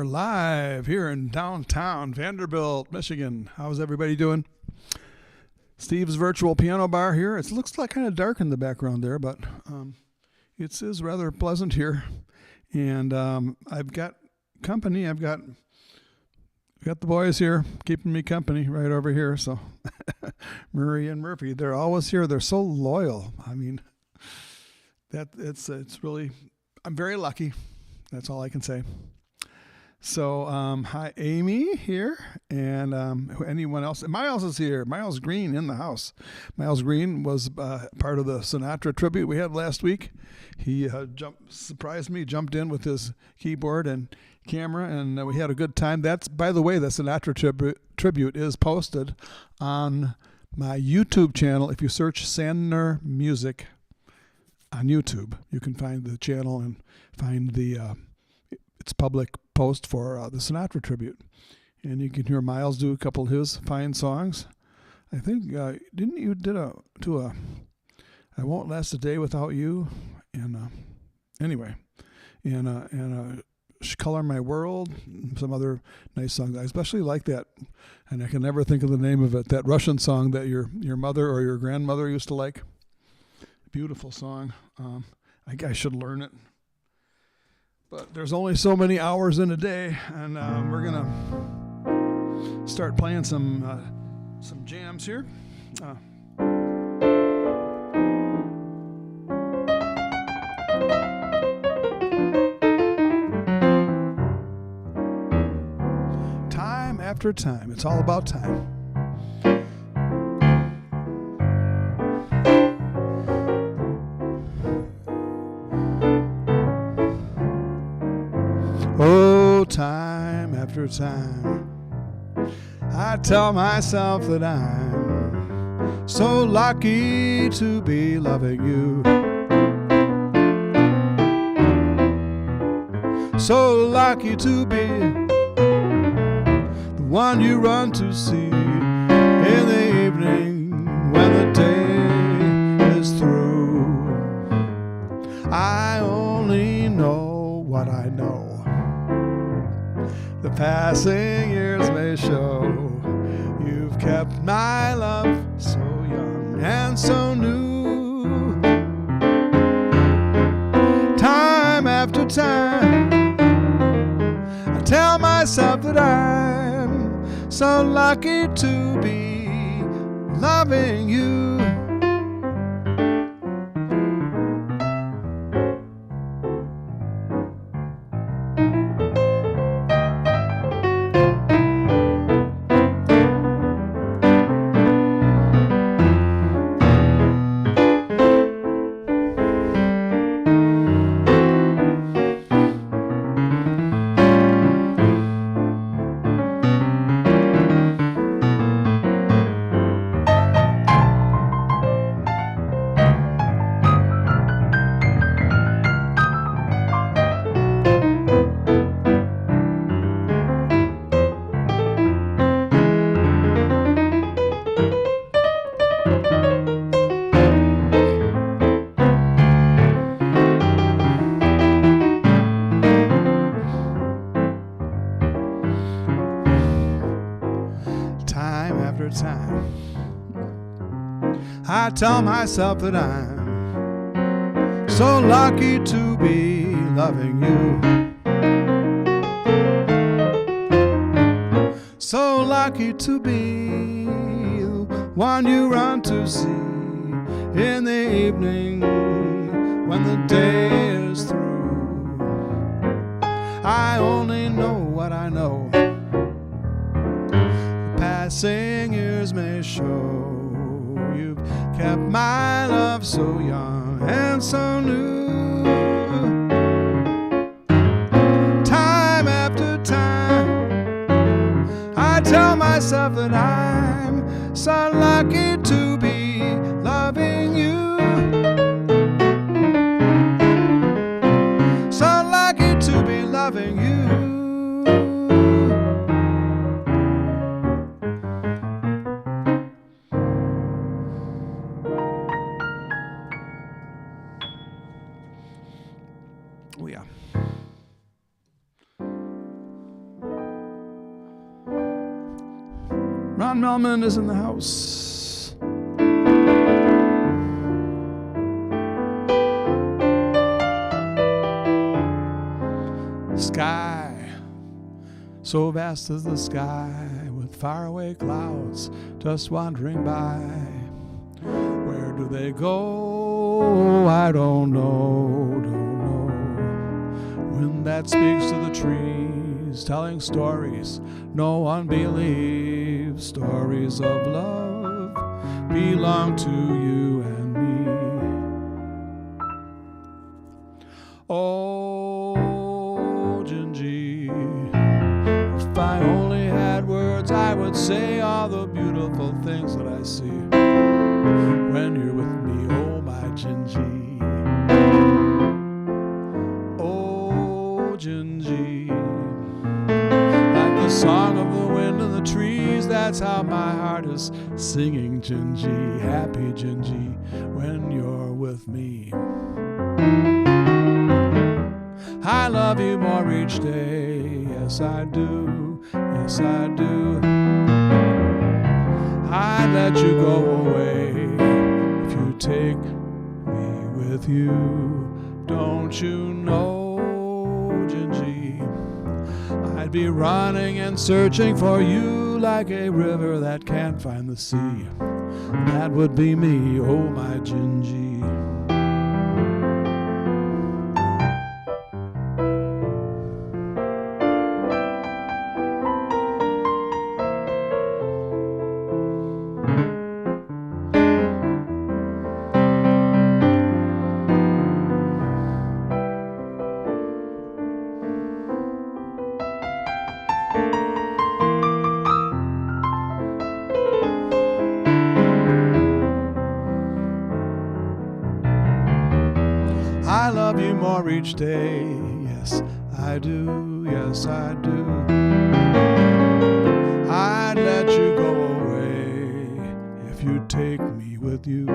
live here in downtown Vanderbilt, Michigan. How's everybody doing? Steve's virtual piano bar here. It looks like kind of dark in the background there, but it is rather pleasant here. And I've got company. I've got the boys here keeping me company right over here. So Murray and Murphy, they're always here. They're so loyal. I mean, it's really, I'm very lucky. That's all I can say. So, hi, Amy here, and anyone else? Miles is here. Miles Green in the house. Miles Green was part of the Sinatra tribute we had last week. He surprised me, jumped in with his keyboard and camera, and we had a good time. That's, by the way, the Sinatra tribute is posted on my YouTube channel. If you search Sandner Music on YouTube, you can find the channel and find the it's public post for the Sinatra tribute, and you can hear Miles do a couple of his fine songs. I think didn't you did I Won't Last a Day Without You, and anyway, and Color My World, some other nice songs. I especially like that, and I can never think of the name of it. That Russian song that your mother or your grandmother used to like. Beautiful song. I should learn it. But there's only so many hours in a day, and we're gonna start playing some jams here. Time after time, it's all about time. Oh, time after time, I tell myself that I'm so lucky to be loving you. So lucky to be the one you run to see in the evening when the day is through. I only know what I know. The passing years may show you've kept my love so young and so new. Time after time, I tell myself that I'm so lucky to be loving you. Time, I tell myself that I'm so lucky to be loving you. So lucky to be the one you run to see in the evening when the day is through. I only know what I know. Passing years may show you've kept my love so young and so new. Time after time, I tell myself that I'm so lucky to be loving you. So lucky to be loving you. Oh, yeah. John Melman is in the house. Sky, so vast is the sky, with faraway clouds just wandering by. Where do they go? I don't know. Wind that speaks to the trees, telling stories no one believes. Stories of love belong to you and me. Oh, Gingy, if I only had words, I would say all the beautiful things that I see when you're with me. Oh, my Gingy. Oh, Gingy. Like the song of the wind in the trees, that's how my heart is singing, Gingy. Happy Gingy, when you're with me. I love you more each day, yes I do, yes I do. I'd let you go away if you take me with you. Don't you know, Gingy, I'd be running and searching for you like a river that can't find the sea. That would be me, oh my Gingy. I love you more each day, yes I do, yes I do. I'd let you go away if you take me with you.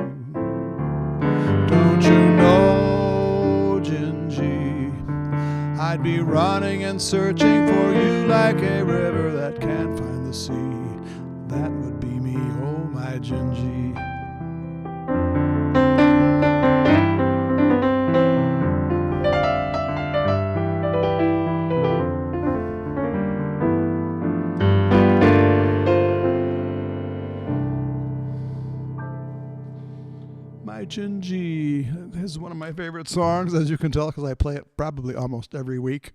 Don't you know, Gingy, I'd be running and searching for you like a river that can't find the sea. That would be me, oh my Gingy. My Gingy. This is one of my favorite songs, as you can tell, because I play it probably almost every week.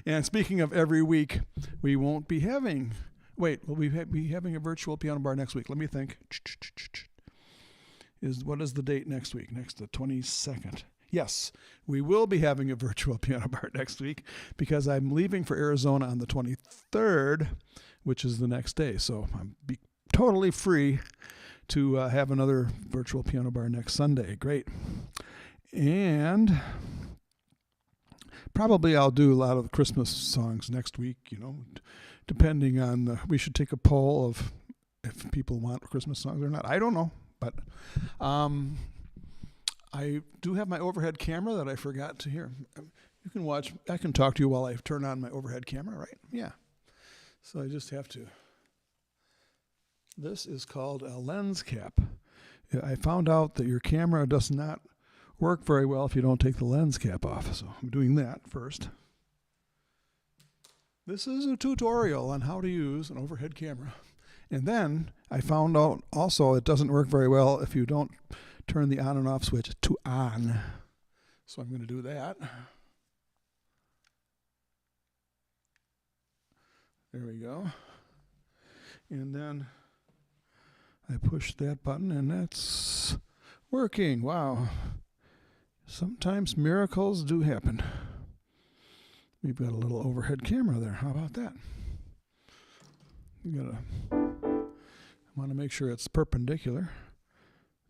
And speaking of every week, we won't be having... Wait, will we be having a virtual piano bar next week? Let me think. What is the date next week? Next, the 22nd. Yes, we will be having a virtual piano bar next week because I'm leaving for Arizona on the 23rd, which is the next day. So I'll be totally free to have another virtual piano bar next Sunday. Great. And probably I'll do a lot of the Christmas songs next week, depending on we should take a poll of if people want Christmas songs or not. I don't know, but I do have my overhead camera that I forgot to hear. You can watch. I can talk to you while I turn on my overhead camera, right? Yeah. So I just have to. This is called a lens cap. I found out that your camera does not work very well if you don't take the lens cap off. So I'm doing that first. This is a tutorial on how to use an overhead camera. And then I found out also it doesn't work very well if you don't turn the on and off switch to on. So I'm going to do that. There we go. And then I push that button and that's working. Wow. Sometimes miracles do happen. We've got a little overhead camera there. How about that? I want to make sure it's perpendicular.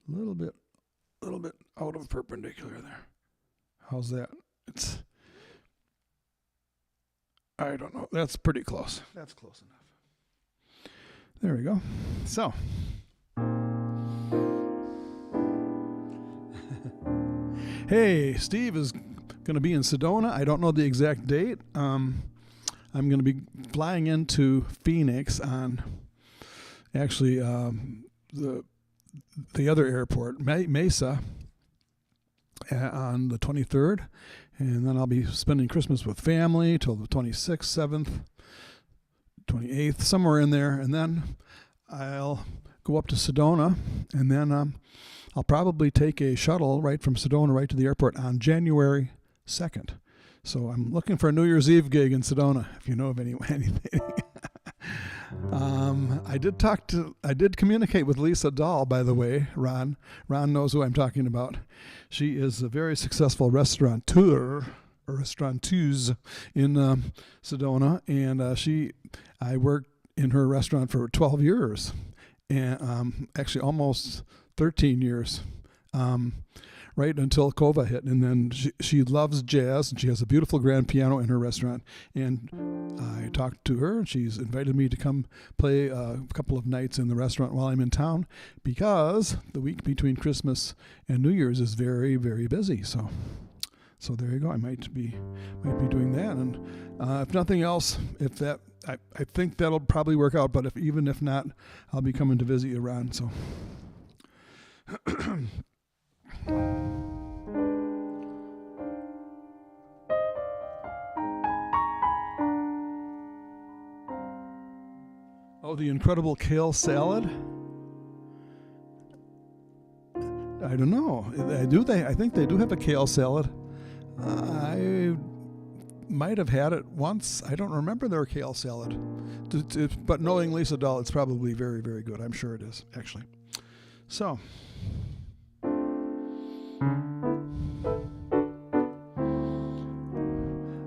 A little bit out of perpendicular there. How's that? I don't know. That's pretty close. That's close enough. There we go. So. Hey, Steve is going to be in Sedona. I don't know the exact date. I'm going to be flying into Phoenix on actually the other airport, Mesa, on the 23rd, and then I'll be spending Christmas with family till the 26th, 7th, 28th, somewhere in there, and then I'll go up to Sedona, and then I'll probably take a shuttle right from Sedona right to the airport on January 2nd. So I'm looking for a New Year's Eve gig in Sedona, if you know of anything. I did communicate with Lisa Dahl, by the way. Ron knows who I'm talking about. She is a very successful restaurateuse in Sedona, and I worked in her restaurant for 12 years, and actually almost 13 years, right until COVID hit. And then she loves jazz, and she has a beautiful grand piano in her restaurant. And I talked to her, and she's invited me to come play a couple of nights in the restaurant while I'm in town, because the week between Christmas and New Year's is very, very busy. So there you go. I might be doing that. And if nothing else, I think that'll probably work out. But even if not, I'll be coming to visit you, Ron. So. Oh, the incredible kale salad. I don't know. I think they do have a kale salad. I might have had it once. I don't remember their kale salad. But knowing Lisa Dahl, it's probably very, very good. I'm sure it is, actually. So.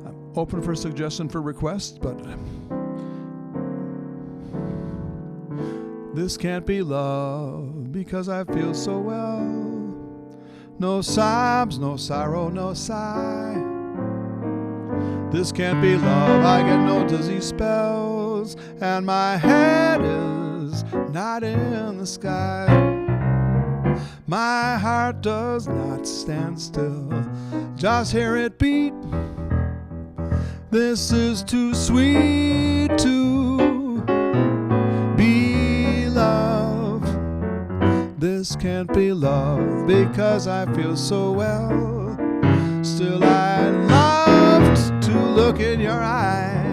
I'm open for suggestion for requests, but this can't be love because I feel so well. No sobs, no sorrow, no sigh. This can't be love, I get no dizzy spells, and my head is not in the sky. My heart does not stand still, just hear it beat. This is too sweet to be love. This can't be love because I feel so well. Still I loved to look in your eyes.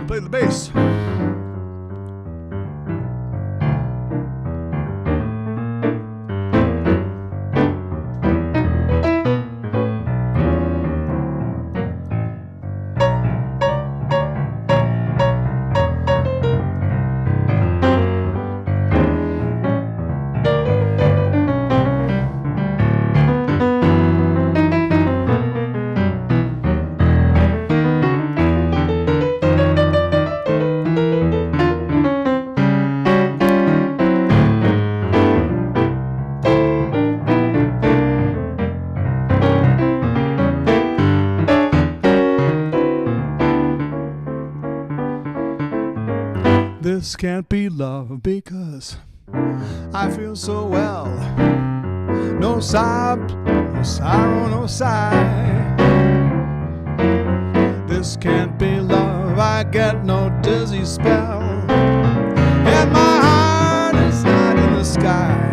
Play the bass. This can't be love because I feel so well. No sob, no sorrow, no sigh. This can't be love, I get no dizzy spell, and my heart is not in the sky.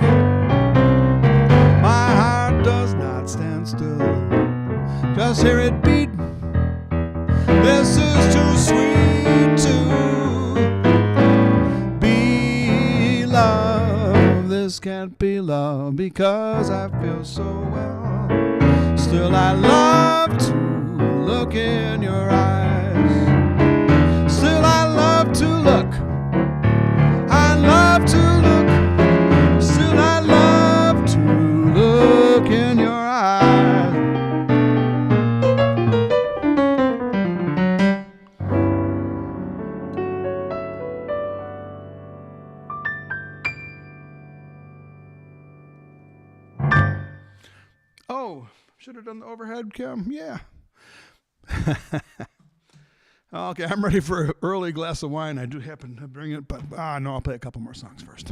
My heart does not stand still, just hear it beat. This is too sweet to this can't be love because I feel so well. Still I love to look in your eyes. Still I love to look Should have done the overhead cam. Yeah. Okay, I'm ready for an early glass of wine. I do happen to bring it, but no, I'll play a couple more songs first.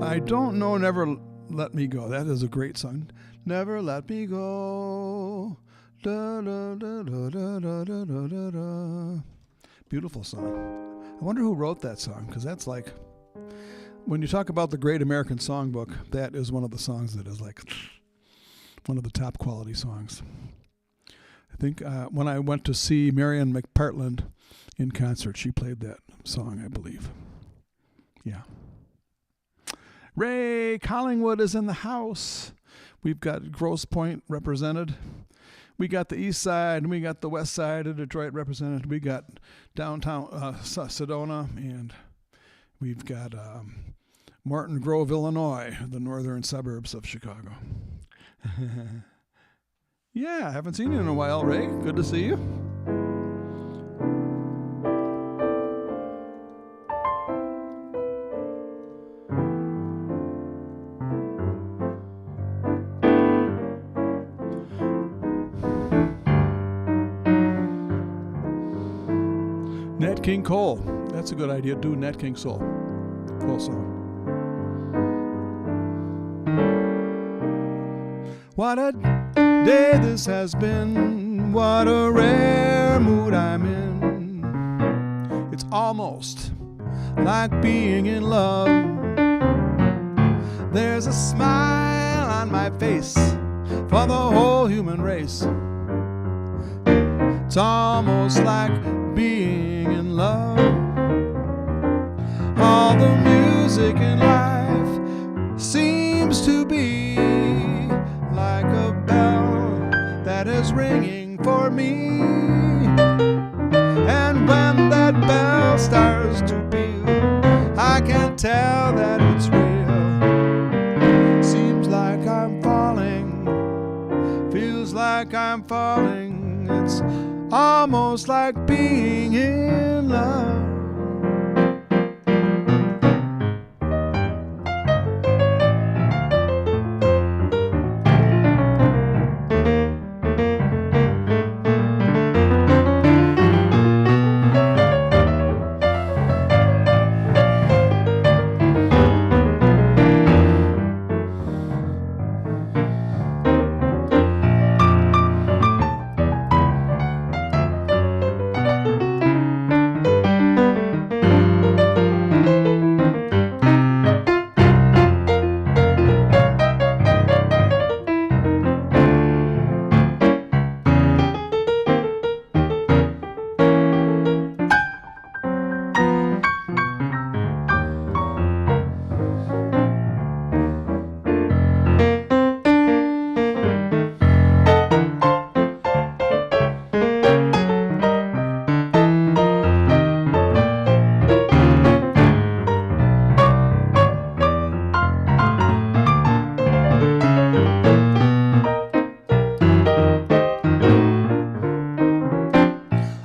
I don't know Never Let Me Go. That is a great song. Never let me go. Da, da, da, da, da, da, da, da, da. Beautiful song. I wonder who wrote that song, because that's like, when you talk about the Great American Songbook, that is one of the songs that is like one of the top quality songs. I think when I went to see Marion McPartland in concert, she played that song, I believe. Yeah. Ray Collingwood is in the house. We've got Grosse Pointe represented. We got the east side and we got the west side of Detroit represented. We got downtown Sedona, and we've got Martin Grove, Illinois, the northern suburbs of Chicago. Yeah, I haven't seen you in a while, Ray. Good to see you. Nat King Cole. That's a good idea. Do Nat King Cole song. What a day this has been. What a rare mood I'm in. It's almost like being in love. There's a smile on my face for the whole human race. It's almost like being in love. All the music in life seems to be like a bell that is ringing for me. And when that bell starts to peal, I can tell that it's real. Seems like I'm falling, feels like I'm falling. It's almost like being in love.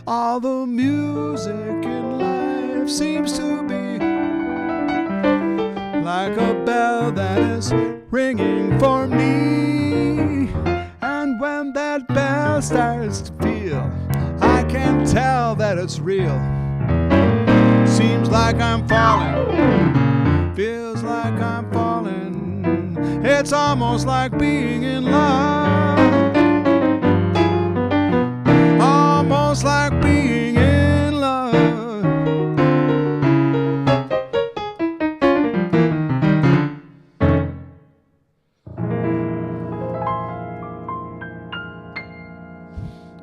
All the music in life seems to be like a bell that is ringing for me. And when that bell starts to peal, I can tell that it's real. Seems like I'm falling, feels like I'm falling. It's almost like being in love. Almost like being in love.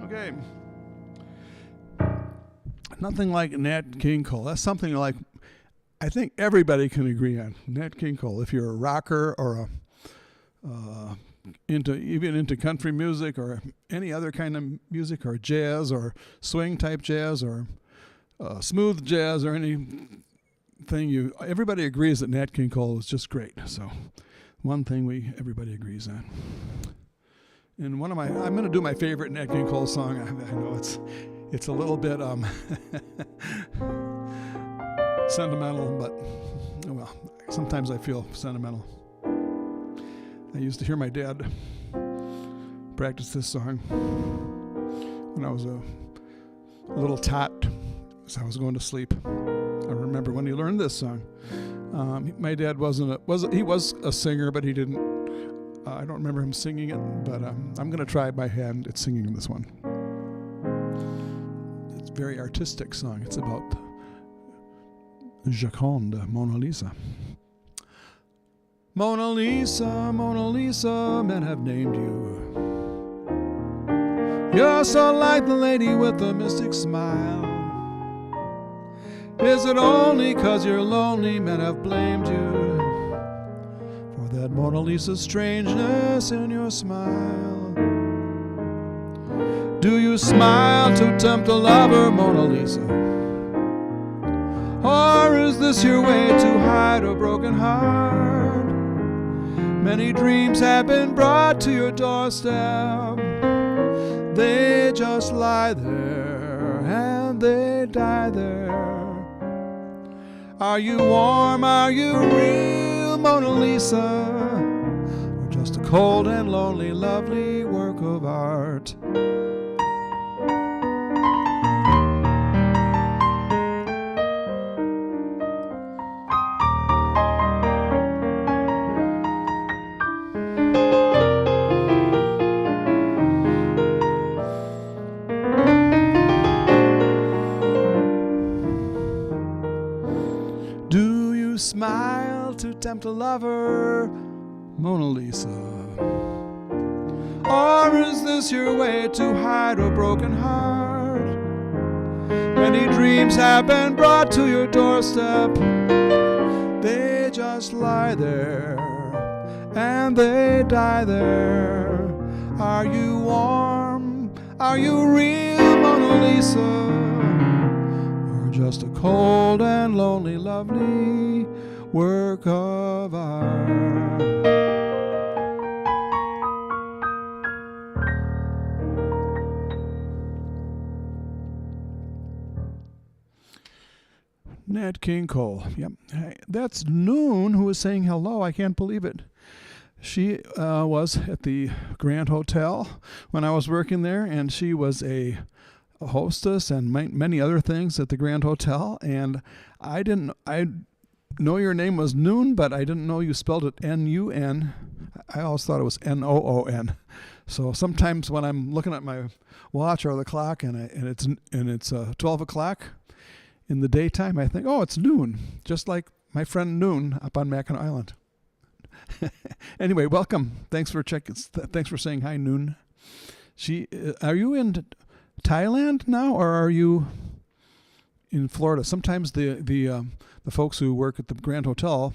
Okay. Nothing like Nat King Cole. That's something like I think everybody can agree on. Nat King Cole. If you're a rocker or into country music or any other kind of music, or jazz or swing type jazz or smooth jazz or anything, everybody agrees that Nat King Cole is just great. So one thing everybody agrees on. And I'm going to do my favorite Nat King Cole song. I know it's a little bit sentimental, but well, sometimes I feel sentimental. I used to hear my dad practice this song when I was a little tot as I was going to sleep. I remember when he learned this song. My dad was a singer, but he didn't. I don't remember him singing it, but I'm going to try my hand at singing this one. It's a very artistic song. It's about Joconde, Mona Lisa. Mona Lisa, Mona Lisa, men have named you. You're so like the lady with the mystic smile. Is it only 'cause you're lonely men have blamed you for that Mona Lisa strangeness in your smile? Do you smile to tempt a lover, Mona Lisa? Or is this your way to hide a broken heart? Many dreams have been brought to your doorstep. They just lie there and they die there. Are you warm? Are you real, Mona Lisa? Or just a cold and lonely, lovely work of art? Smile to tempt a lover, Mona Lisa? Or is this your way to hide a broken heart? Many dreams have been brought to your doorstep. They just lie there and they die there. Are you warm? Are you real, Mona Lisa? Just a cold and lonely, lovely work of art. Nat King Cole. Yep. Hey, that's Noon who was saying hello. I can't believe it. She was at the Grand Hotel when I was working there, and she was a hostess and many other things at the Grand Hotel, and I know your name was Noon, but I didn't know you spelled it N-U-N. I always thought it was N-O-O-N. So sometimes when I'm looking at my watch or the clock and it's 12 o'clock in the daytime, I think, oh, it's noon, just like my friend Noon up on Mackinac Island. Anyway, welcome. Thanks for saying hi, Noon. Are you in Thailand now, or are you in Florida? Sometimes the folks who work at the Grand Hotel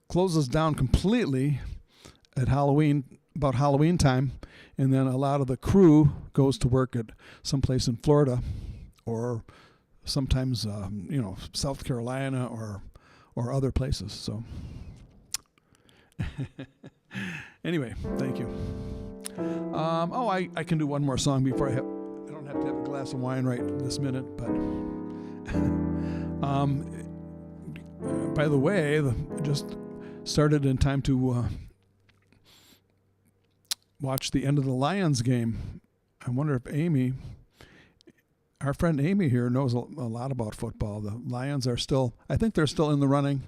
closes down completely at about Halloween time, and then a lot of the crew goes to work at someplace in Florida, or sometimes South Carolina or other places. So anyway, thank you. I can do one more song before I don't have to have a glass of wine right this minute, but by the way, just started in time to watch the end of the Lions game. I wonder if our friend Amy here, knows a lot about football. The Lions I think they're still in the running,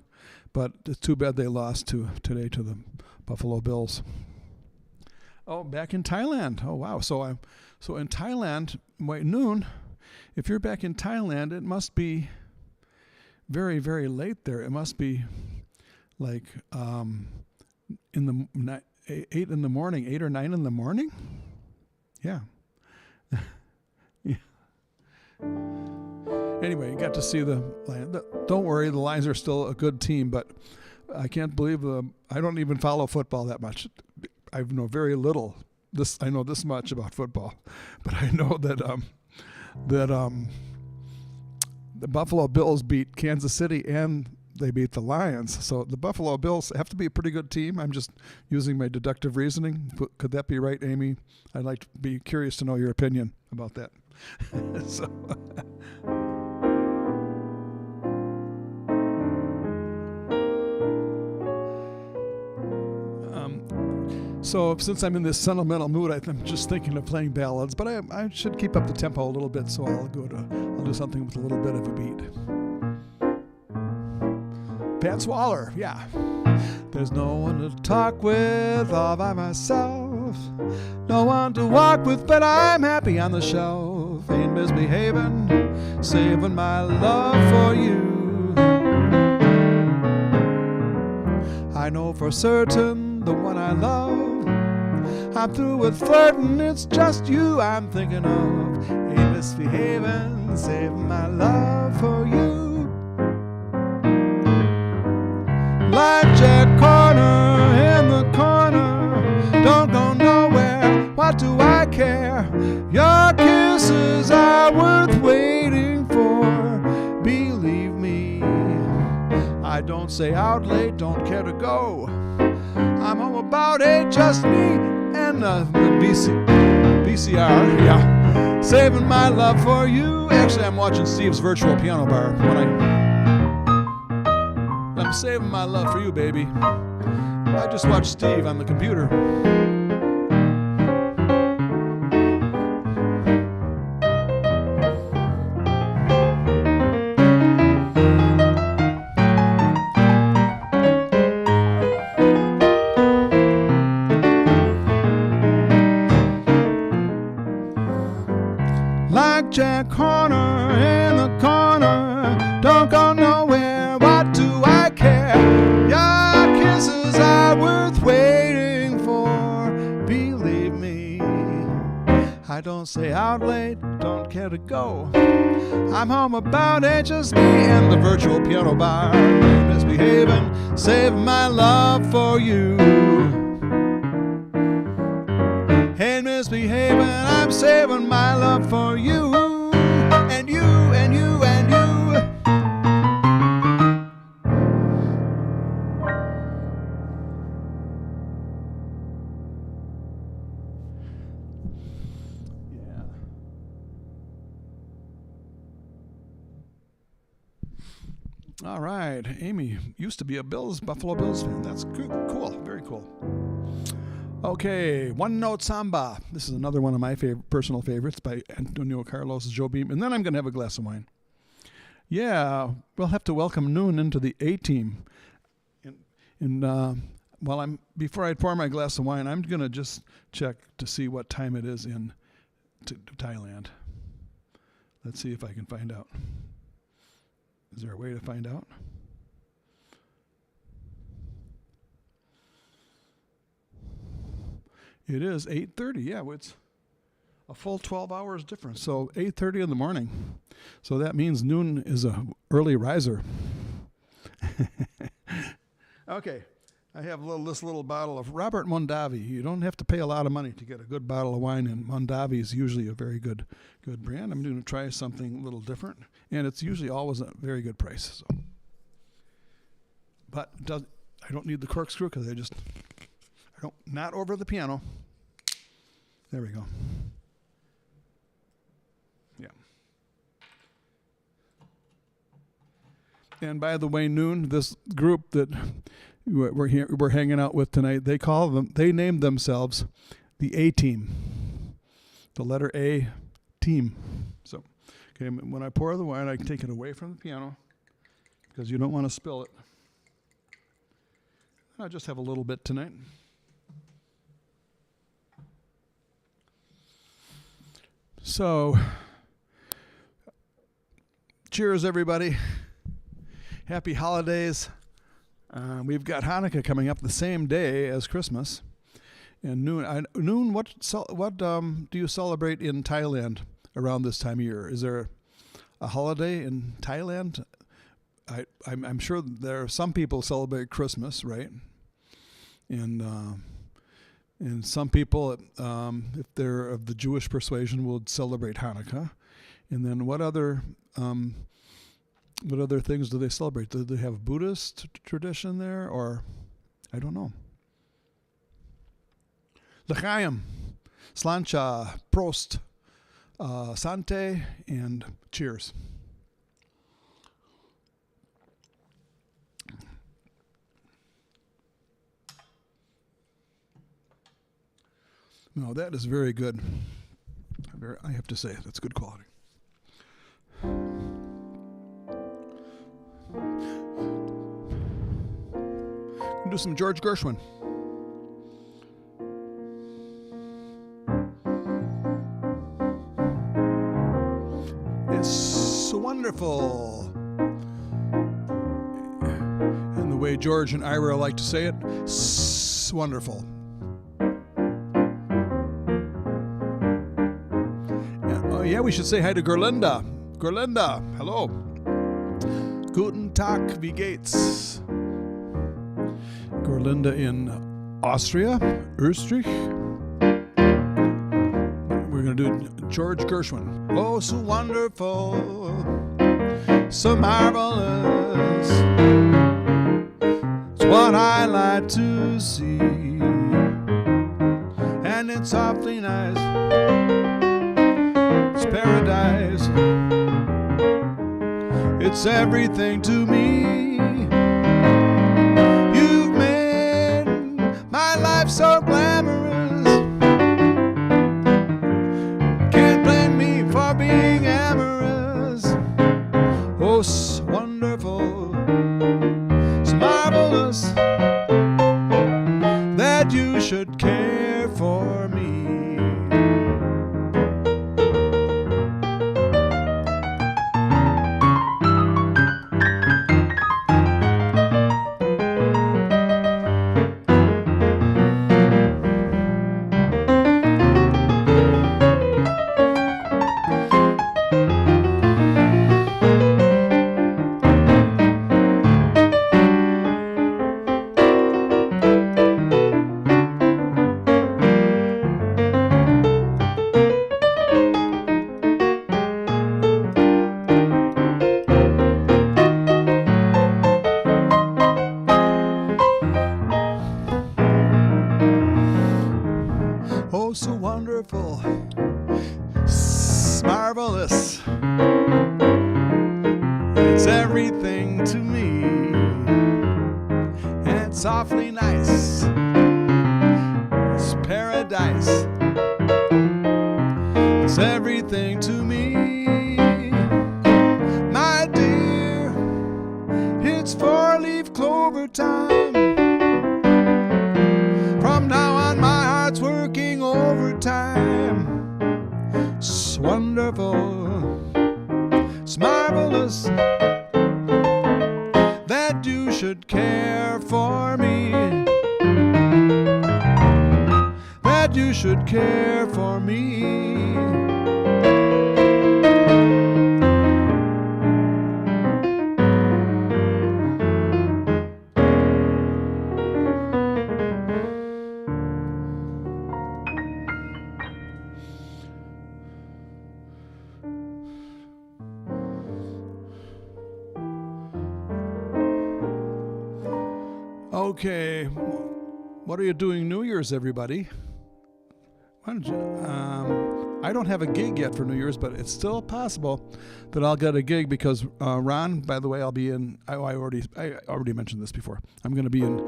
but it's too bad they lost today to the Buffalo Bills. Oh, back in Thailand. Oh, wow. So in Thailand, Noon, if you're back in Thailand, it must be very, very late there. It must be like 8 in the morning, 8 or 9 in the morning. Yeah. Yeah. Anyway, you got to see the Lions. Don't worry, the Lions are still a good team, but I can't believe I don't even follow football that much. I know very little. I know this much about football, but I know that the Buffalo Bills beat Kansas City and they beat the Lions. So the Buffalo Bills have to be a pretty good team. I'm just using my deductive reasoning. Could that be right, Amy? I'd like to be curious to know your opinion about that. So. So since I'm in this sentimental mood, I'm just thinking of playing ballads, but I should keep up the tempo a little bit, so I'll do something with a little bit of a beat. Pat Swaller, yeah. There's no one to talk with all by myself. No one to walk with, but I'm happy on the shelf. Ain't misbehaving, saving my love for you. I know for certain the one I love. I'm through with flirting, it's just you I'm thinking of. Ain't misbehaving, saving my love for you. Like Jack Corner in the corner, don't go nowhere, what do I care? Your kisses are worth waiting for, believe me. I don't say out late, don't care to go. I'm home about 8, just me and the VCR, yeah. Saving my love for you. Actually, I'm watching Steve's virtual piano bar. I'm saving my love for you, baby. I just watched Steve on the computer. Like Jack Horner in the corner, don't go nowhere, what do I care? Your kisses are worth waiting for, believe me. I don't stay out late, don't care to go. I'm home about 8, just me and the virtual piano bar. Misbehaving, saving my love for you. Ain't misbehaving, I'm saving my love for you. And you, and you, and you. Yeah. All right, Amy used to be a Buffalo Bills fan. That's cool, very cool. Okay, One Note Samba. This is another one of my personal favorites by Antonio Carlos Jobim. And then I'm going to have a glass of wine. Yeah, we'll have to welcome Noon into the A-team. Before I pour my glass of wine, I'm going to just check to see what time it is in to Thailand. Let's see if I can find out. Is there a way to find out? It is 8:30. Yeah, it's a full 12 hours difference. So 8:30 in the morning. So that means Noon is a early riser. Okay, I have this little bottle of Robert Mondavi. You don't have to pay a lot of money to get a good bottle of wine, and Mondavi is usually a very good brand. I'm going to try something a little different, and it's usually always a very good price. So, but I don't need the corkscrew because not over the piano. There we go. Yeah. And by the way, Noon, this group that we're hanging out with tonight, they named themselves the A-team. The letter A, team. So, okay, when I pour the wine, I can take it away from the piano because you don't want to spill it. I'll just have a little bit tonight. So, cheers, everybody. Happy holidays. We've got Hanukkah coming up the same day as Christmas. And Noon, what do you celebrate in Thailand around this time of year? Is there a holiday in Thailand? I'm sure there are some people celebrate Christmas, right? And some people, if they're of the Jewish persuasion, will celebrate Hanukkah. And then what other things do they celebrate? Do they have Buddhist tradition there, or I don't know. L'chaim, slancha, prost, sante, and cheers. No, that is very good. I have to say, that's good quality. We'll do some George Gershwin. It's so wonderful. And the way George and Ira like to say it, wonderful. Oh yeah, we should say hi to Gerlinda. Gerlinda, hello. Guten Tag, wie geht's? Gerlinda in Austria, Österreich. We're going to do George Gershwin. Oh, so wonderful, so marvelous. It's what I like to see, and it's awfully nice. It's paradise. It's everything to me. You've made my life so glamorous. Can't blame me for being amorous. Oh, so wonderful, so marvelous, that you should care for me. Oh, so wonderful, marvelous. It's everything to me. And it's awfully nice. It's paradise. It's everything to me. My dear, it's 4-leaf clover time. From now on, my heart's working overtime. It's wonderful, it's marvelous, that you should care for me. That you should care for me. Okay, what are you doing New Year's, everybody? Why don't you, I don't have a gig yet for New Year's, but it's still possible that I'll get a gig because Ron, by the way, I'll be in. I already mentioned this before. I'm going to be in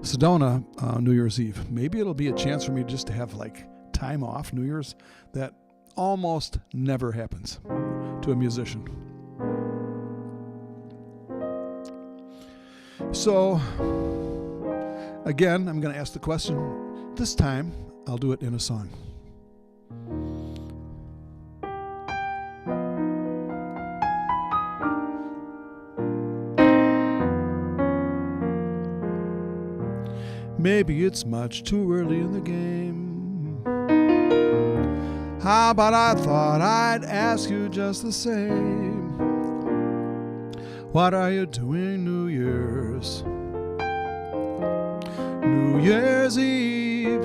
Sedona New Year's Eve. Maybe it'll be a chance for me just to have like time off New Year's. That almost never happens to a musician. So, again, I'm going to ask the question. This time, I'll do it in a song. Maybe it's much too early in the game. How about I thought I'd ask you just the same? What are you doing New Year's? New Year's Eve.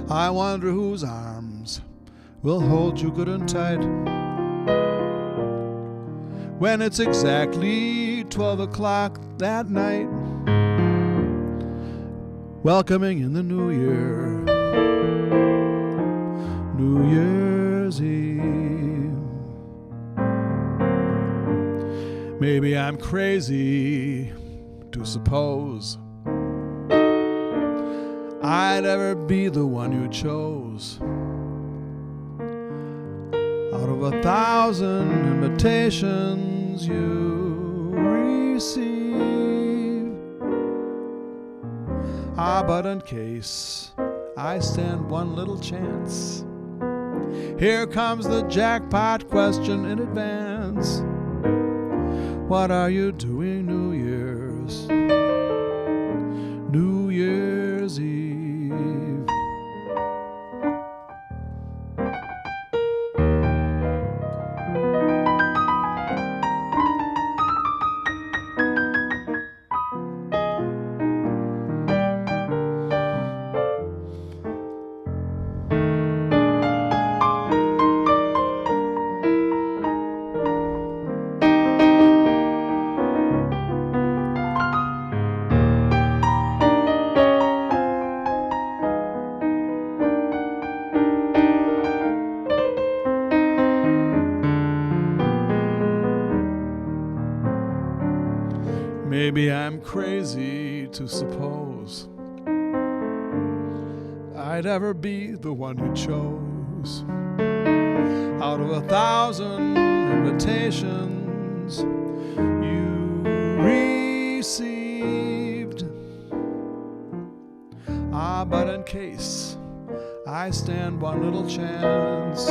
I wonder whose arms will hold you good and tight when it's exactly 12 o'clock that night, welcoming in the new year, New Year's Eve. Maybe I'm crazy to suppose I'd ever be the one you chose. Out of 1,000 invitations you receive. But in case I stand one little chance, here comes the jackpot question in advance. What are you doing New Year's? New Year's Eve. Maybe I'm crazy to suppose I'd ever be the one you chose. Out of 1,000 invitations you received. But in case I stand one little chance,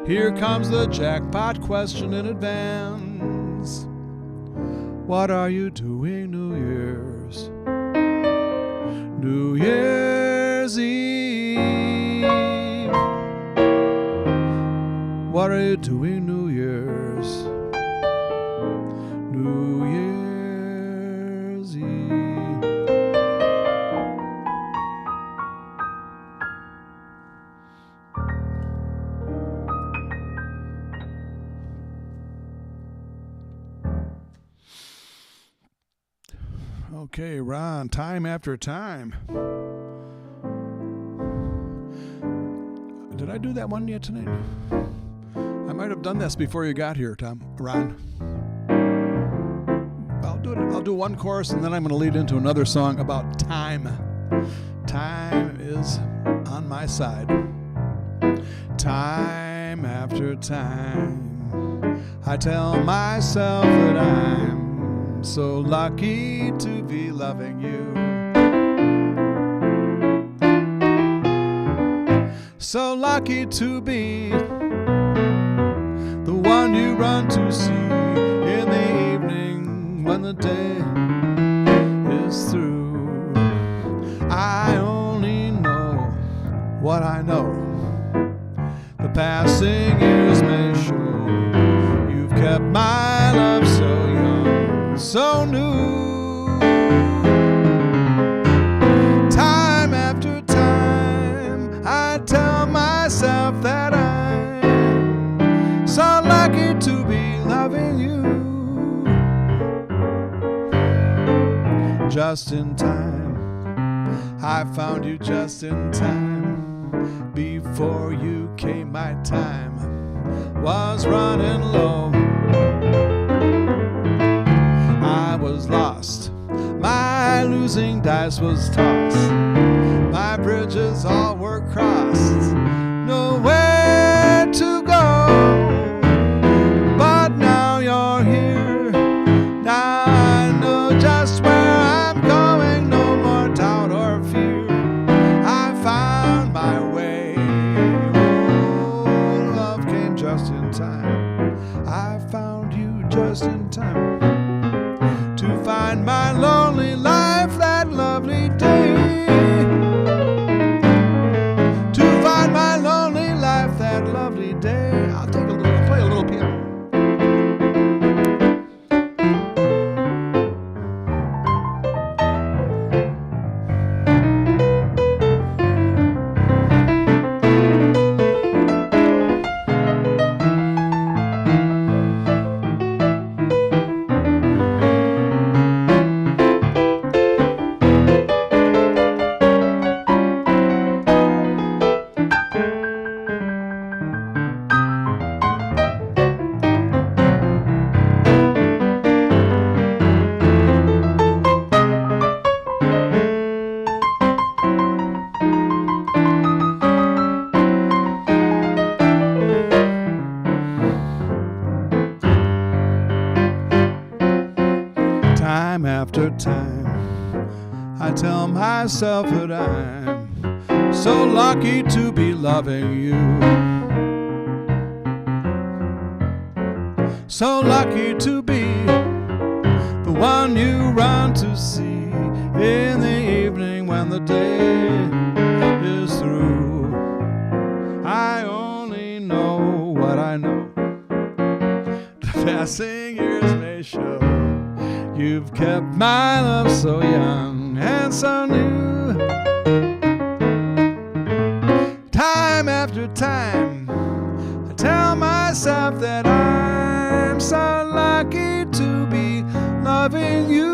here comes the jackpot question in advance. What are you doing New Year's? New Year's Eve. What are you doing New Year's? New Year's Eve. Okay, Ron, time after time. Did I do that one yet tonight? I might have done this before you got here, Ron. I'll do one chorus and then I'm going to lead into another song about time. Time is on my side. Time after time, I tell myself that I'm so lucky to be loving you. So lucky to be the one you run to see in the evening when the day is through. I only know what I know. The passing years may show you've kept my love so young, so new. Time after time, I tell myself that I'm so lucky to be loving you. Just in time, I found you just in time. Before you came, my time was running low. I was lost, my losing dice was tossed, my bridges all were crossed, nowhere to go. But now you're here, now I know just where I'm going, no more doubt or fear. I found my way, oh, love came just in time. I found you just in time to find my lonely life that lovely day. To find my lonely life that lovely day. I'll play a little piano. I tell myself that I'm so lucky to be loving you. So lucky to be the one you run to see in the evening when the day is through. I only know what I know. The passing years may show you've kept my love so young and so new. Time after time, I tell myself that I'm so lucky to be loving you.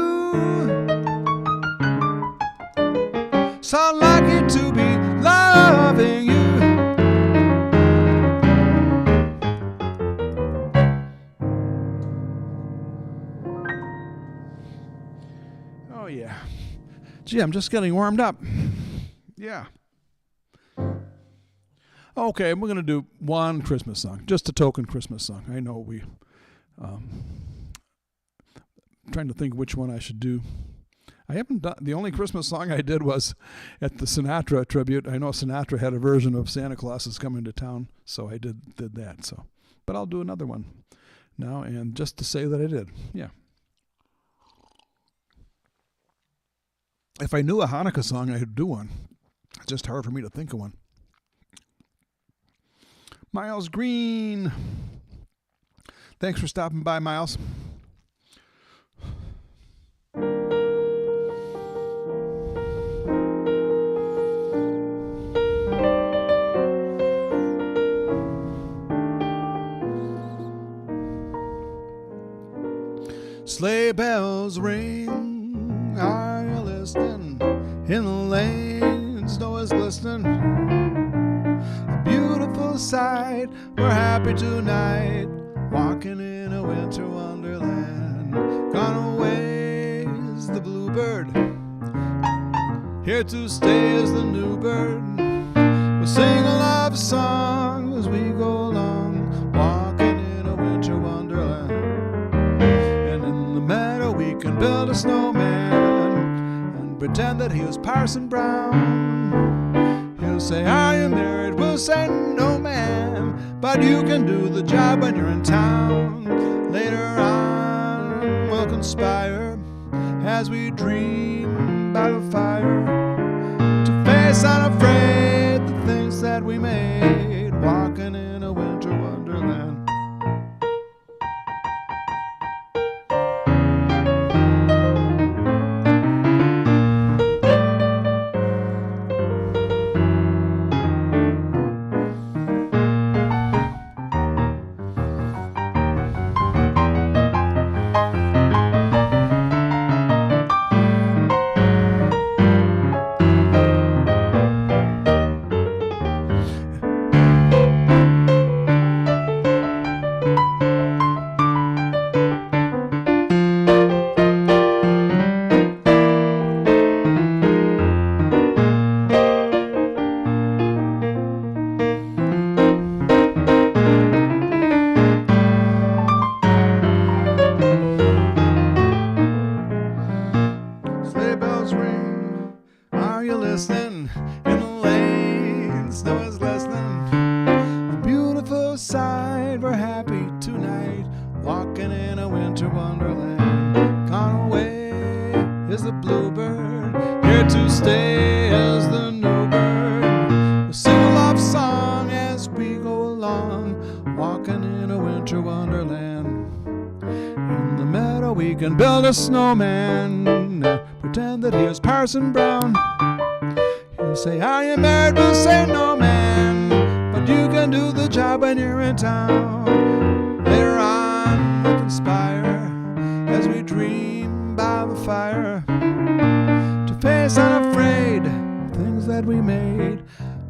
So lucky to be loving you. Oh yeah. Gee, I'm just getting warmed up. Yeah. Okay, we're going to do one Christmas song, just a token Christmas song. I know trying to think which one I should do. I haven't done, the only Christmas song I did was at the Sinatra tribute. I know Sinatra had a version of Santa Claus is Coming to Town, so I did that. So, but I'll do another one now, and just to say that I did. Yeah. If I knew a Hanukkah song, I'd do one. It's just hard for me to think of one. Miles Green. Thanks for stopping by, Miles. Sleigh bells ring, are you listening? In the lane, snow is glistening. A beautiful sight, we're happy tonight, walking in a winter wonderland. Gone away is the bluebird, here to stay is the new bird. We'll sing a love song as we go along, walking in a winter wonderland. And in the meadow we can build a snowman and pretend that he was Parson Brown. He'll say, are you married? We'll say, no ma'am, but you can do the job when you're in town. Later on we'll conspire as we dream by the fire to face unafraid the things that we made, walking in a winter wonderland. Snowman, pretend that he was Parson Brown. He'll say, are you married? We'll say, no man, but you can do the job when you're in town. Later on we'll conspire as we dream by the fire to face unafraid the things that we made,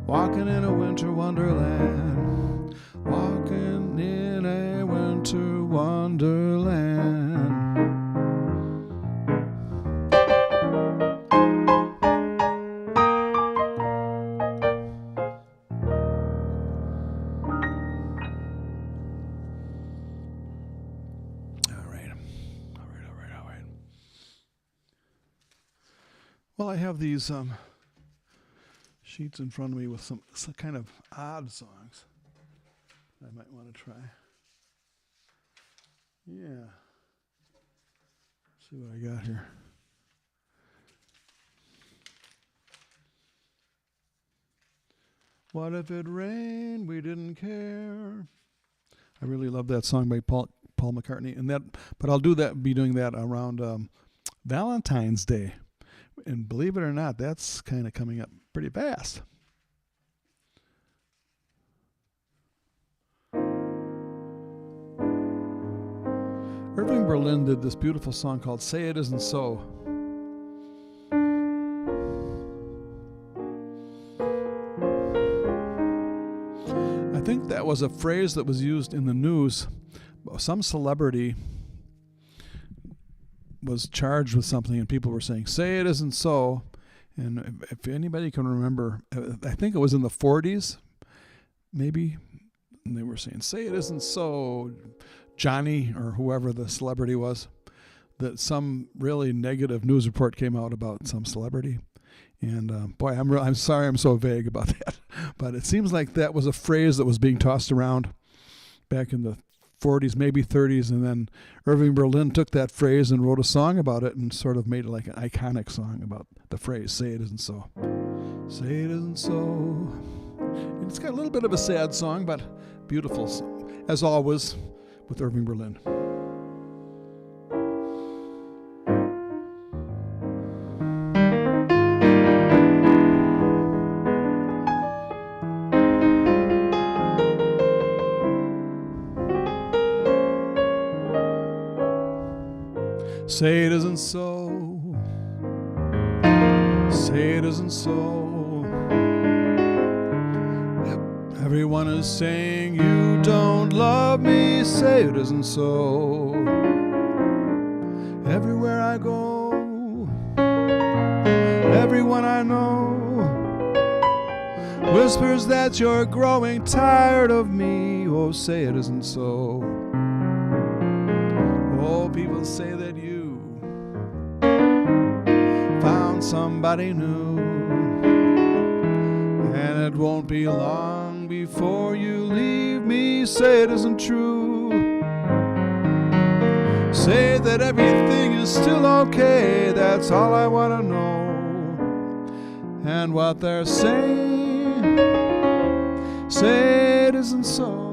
walking in a winter wonderland, walking in a winter wonderland. Well, I have these sheets in front of me with some kind of odd songs I might want to try. Yeah. See what I got here. What if it rained? We didn't care. I really love that song by Paul McCartney, and that. But I'll be doing that around Valentine's Day, and believe it or not, that's kind of coming up pretty fast. Irving Berlin did this beautiful song called "Say It Isn't So." I think that was a phrase that was used in the news. Some celebrity was charged with something and people were saying, "Say it isn't so." And if anybody can remember, I think it was in the 40s, maybe, and they were saying, "Say it isn't so." Johnny, or whoever the celebrity was, that some really negative news report came out about some celebrity. And boy, I'm sorry I'm so vague about that. But it seems like that was a phrase that was being tossed around back in the 40s, maybe 30s. And then Irving Berlin took that phrase and wrote a song about it and sort of made it like an iconic song about the phrase, "Say it isn't so." Say it isn't so. And it's got a little bit of a sad song, but beautiful, as always, with Irving Berlin. Say it isn't so. Say it isn't so. Everyone is saying you don't love me. Say it isn't so. Everywhere I go, everyone I know whispers that you're growing tired of me. Oh, say it isn't so. Oh, people say that you found somebody new, and it won't be long before you leave me. Say it isn't true. Say that everything is still okay. That's all I want to know. And what they're saying, say it isn't so.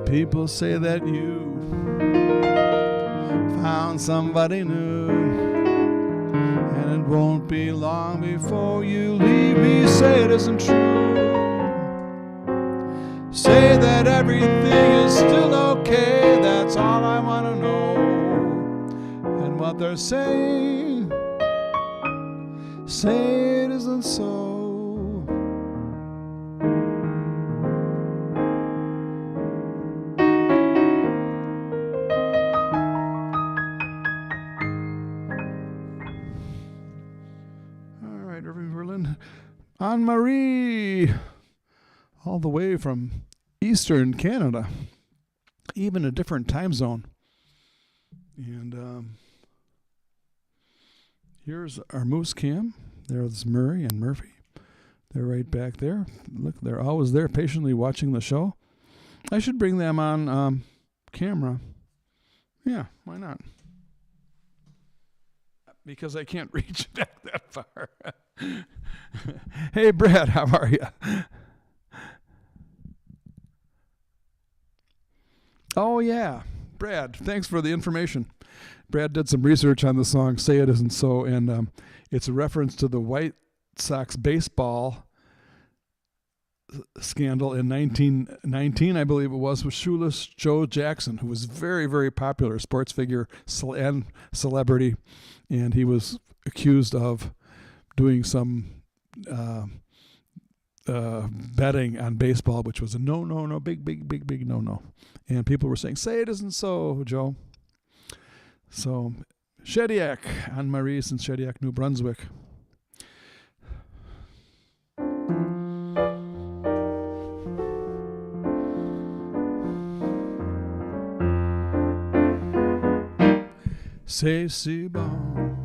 People say that you found somebody new, and it won't be long before you leave me. Say it isn't true. Say that everything is still okay. That's all I want to know. And what they're saying, say it isn't so. Anne-Marie, all the way from Eastern Canada, even a different time zone. And here's our moose cam. There's Murray and Murphy. They're right back there. Look, they're always there patiently watching the show. I should bring them on camera. Yeah, why not? Because I can't reach back that far. Hey, Brad, how are you? Oh, yeah. Brad, thanks for the information. Brad did some research on the song "Say It Isn't So," and it's a reference to the White Sox baseball scandal in 1919, I believe it was, with shoeless Joe Jackson, who was very, very popular sports figure and celebrity, and he was accused of doing some betting on baseball, which was a no, big no. And people were saying, say it isn't so, Joe. So, Shediac, Anne-Marie in Shediac, New Brunswick. C'est si bon.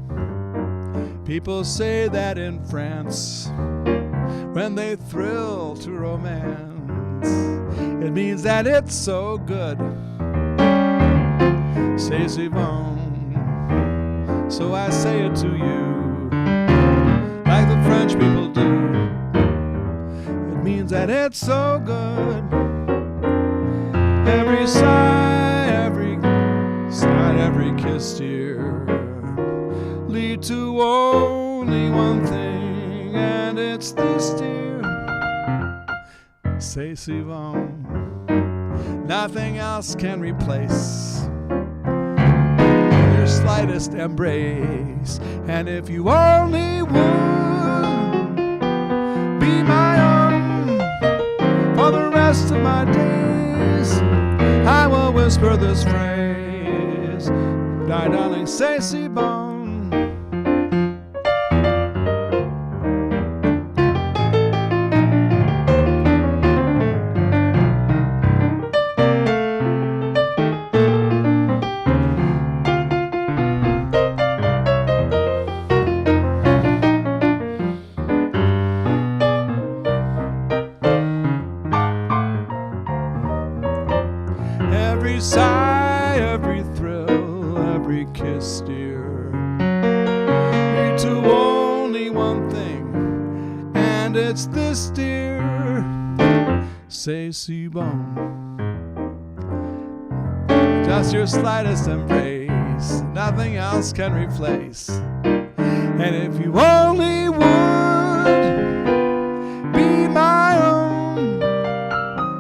People say that in France, when they thrill to romance, it means that it's so good. C'est si bon. So I say it to you, like the French people do. It means that it's so good. Every sigh, every kiss, dear, lead to only one thing, and it's this, dear. C'est si bon. Nothing else can replace your slightest embrace. And if you only would be my own for the rest of my days, I will whisper this phrase, my darling, c'est si bon. Every sigh, every thrill, every kiss, dear, lead to only one thing, and it's this, dear. C'est si bon. Just your slightest embrace, nothing else can replace. And if you only would be my own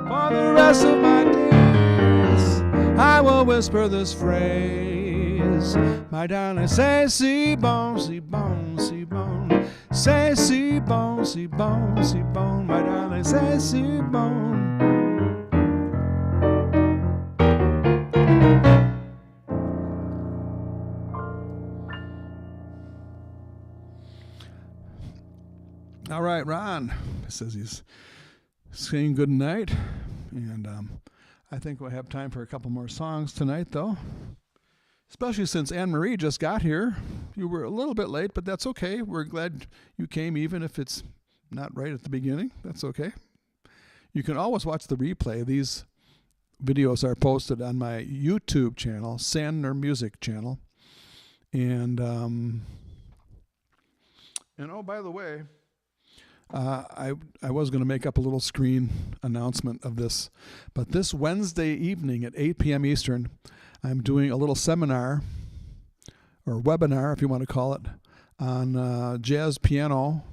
for the rest of my days, I will whisper this phrase, my darling, c'est si bon, si bon, si bon. C'est si bon, si bon, si bon, my darling, c'est si bon. All right, Ron says he's saying good night, and I think we'll have time for a couple more songs tonight, though, especially since Anne-Marie just got here. You were a little bit late, but that's okay. We're glad you came, even if it's not right at the beginning. That's okay. You can always watch the replay. These videos are posted on my YouTube channel, Sandner Music channel. And oh, by the way, I was going to make up a little screen announcement of this, but this Wednesday evening at 8 p.m. Eastern, I'm doing a little seminar, or webinar if you want to call it, on jazz piano,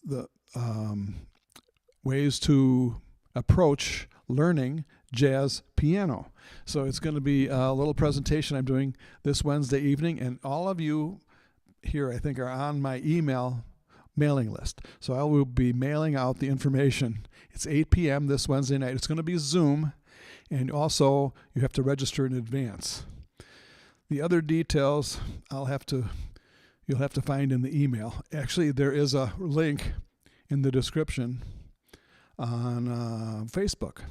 the ways to approach learning jazz piano. So it's going to be a little presentation I'm doing this Wednesday evening, and all of you here, I think, are on my mailing list. So I will be mailing out the information. It's 8 p.m. this Wednesday night. It's going to be Zoom, and also you have to register in advance. The other details you'll have to find in the email. Actually, there is a link in the description on Facebook.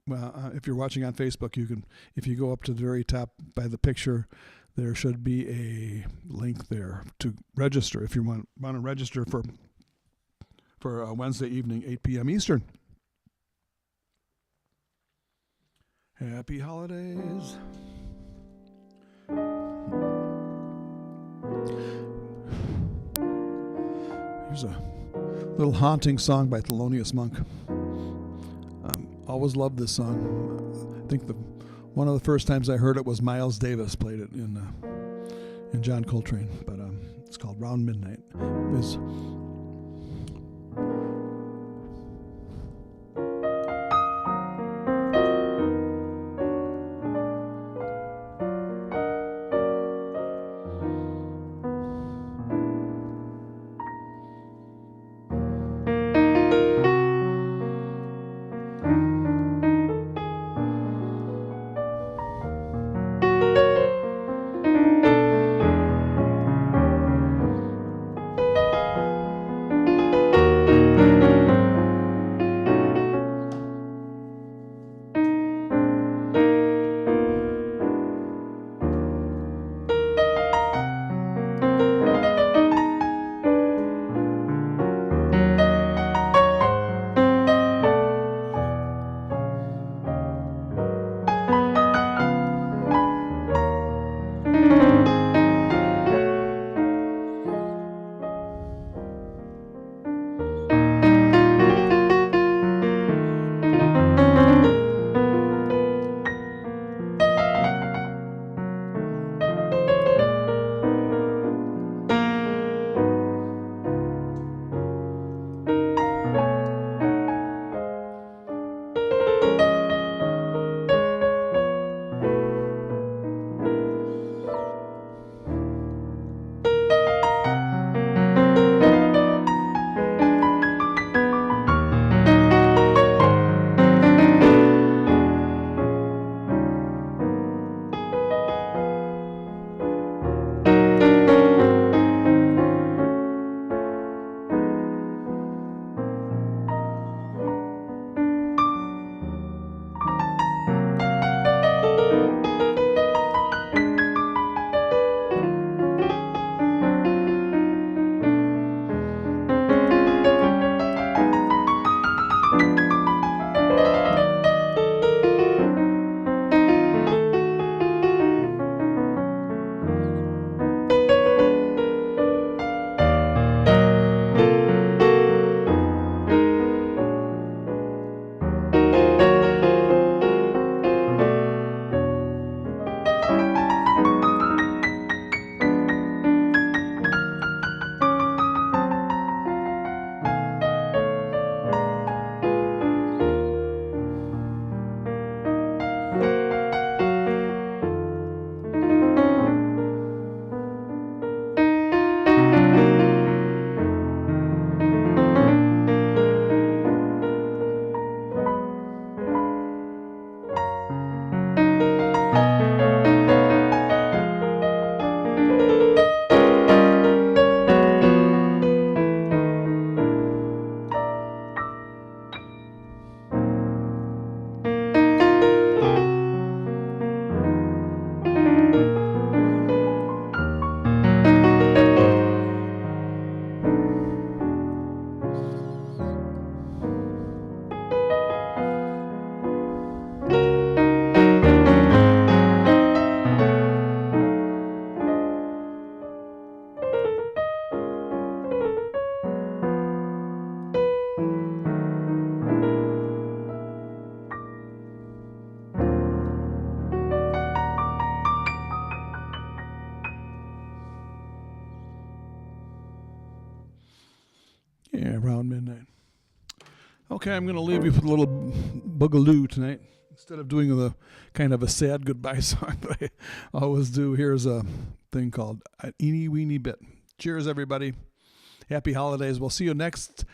If you're watching on Facebook, you can, if you go up to the very top by the picture, there should be a link there to register if you want to register for Wednesday evening, 8 p.m. Eastern. Happy holidays. Here's a little haunting song by Thelonious Monk. Always loved this song. I think one of the first times I heard it was Miles Davis played it in John Coltrane, but it's called Round Midnight. Okay, I'm going to leave you with a little boogaloo tonight. Instead of doing the kind of a sad goodbye song that I always do, here's a thing called an Eeny Weeny Bit. Cheers, everybody. Happy holidays. We'll see you next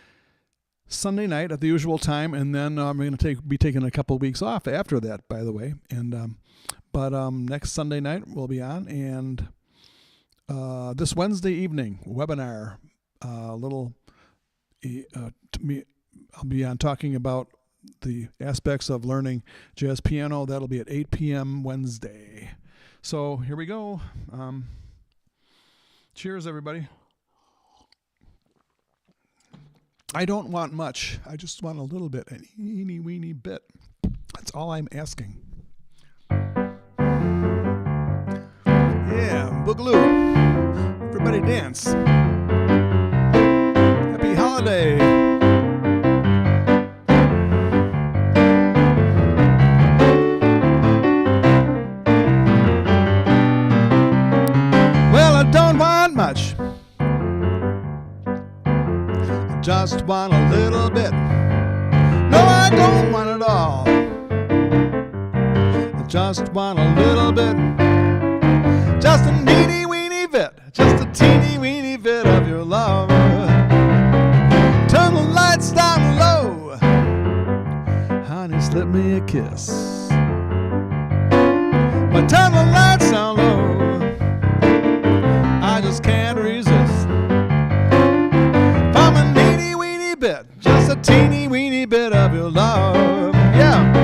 Sunday night at the usual time, and then I'm going to be taking a couple of weeks off after that, by the way. And but next Sunday night we'll be on, and this Wednesday evening webinar, I'll be on talking about the aspects of learning jazz piano. That'll be at 8 p.m. Wednesday. So here we go. Cheers, everybody. I don't want much. I just want a little bit, an eeny weeny bit. That's all I'm asking. Yeah, boogaloo. Everybody dance. Happy holiday. Well, I don't want much. Just want a little bit. No, I don't want it all. I just want a little bit. Just a teeny weeny bit. Just a teeny weeny bit of your love. Turn the lights down low. Honey, slip me a kiss. But turn the lights down low. I just can't resist. Just a teeny weeny bit of your love. Yeah.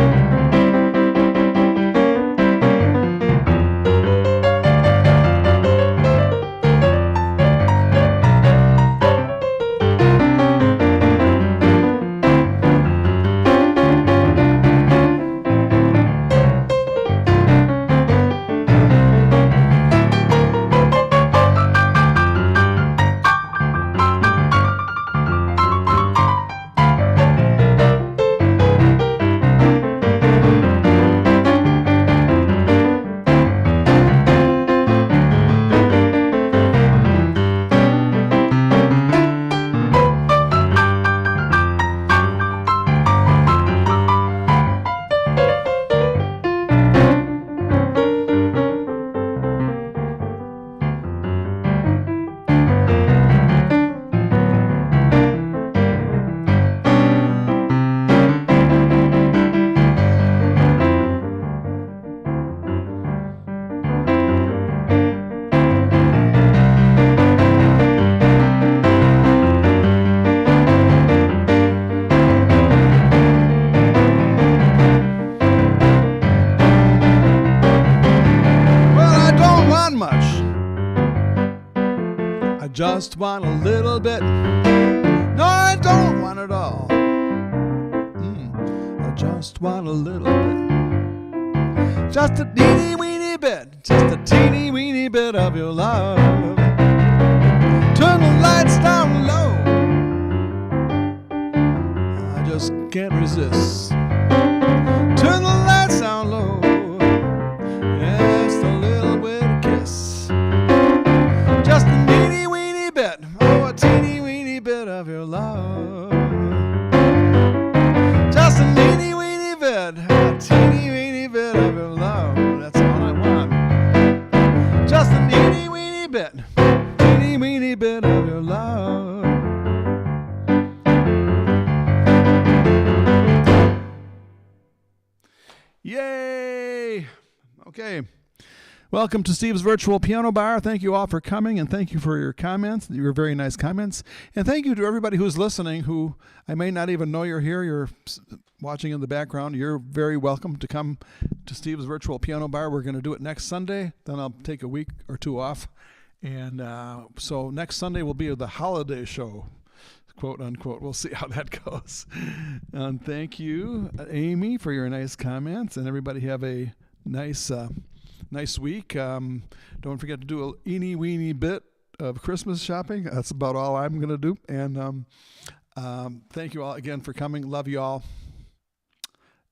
Just want a little bit. No, I don't want it all. I just want a little bit. Just a teeny weeny bit. Just a teeny weeny bit of your love. Turn the lights down low. I just can't resist. Turn the lights down low. Just a little bit of kiss. Just a teeny weeny bit. Oh, a teeny weeny bit of your love. Just a teeny weeny bit. A teeny weeny bit of your love. That's all I want. Just a teeny weeny bit. Teeny weeny bit of your love. Yay! Okay. Welcome to Steve's Virtual Piano Bar. Thank you all for coming, and thank you for your comments, your very nice comments. And thank you to everybody who's listening, who I may not even know you're here. You're watching in the background. You're very welcome to come to Steve's Virtual Piano Bar. We're going to do it next Sunday. Then I'll take a week or two off. And so next Sunday will be the holiday show, quote unquote. We'll see how that goes. And thank you, Amy, for your nice comments. And everybody have a nice week. Don't forget to do a eeny weeny bit of Christmas shopping. That's about all I'm going to do. And thank you all again for coming. Love you all.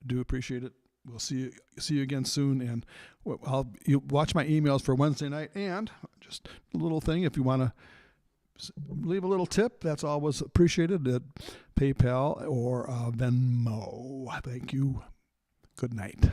Do appreciate it. We'll see you again soon. And you watch my emails for Wednesday night. And just a little thing, if you want to leave a little tip. That's always appreciated at PayPal or Venmo. Thank you. Good night.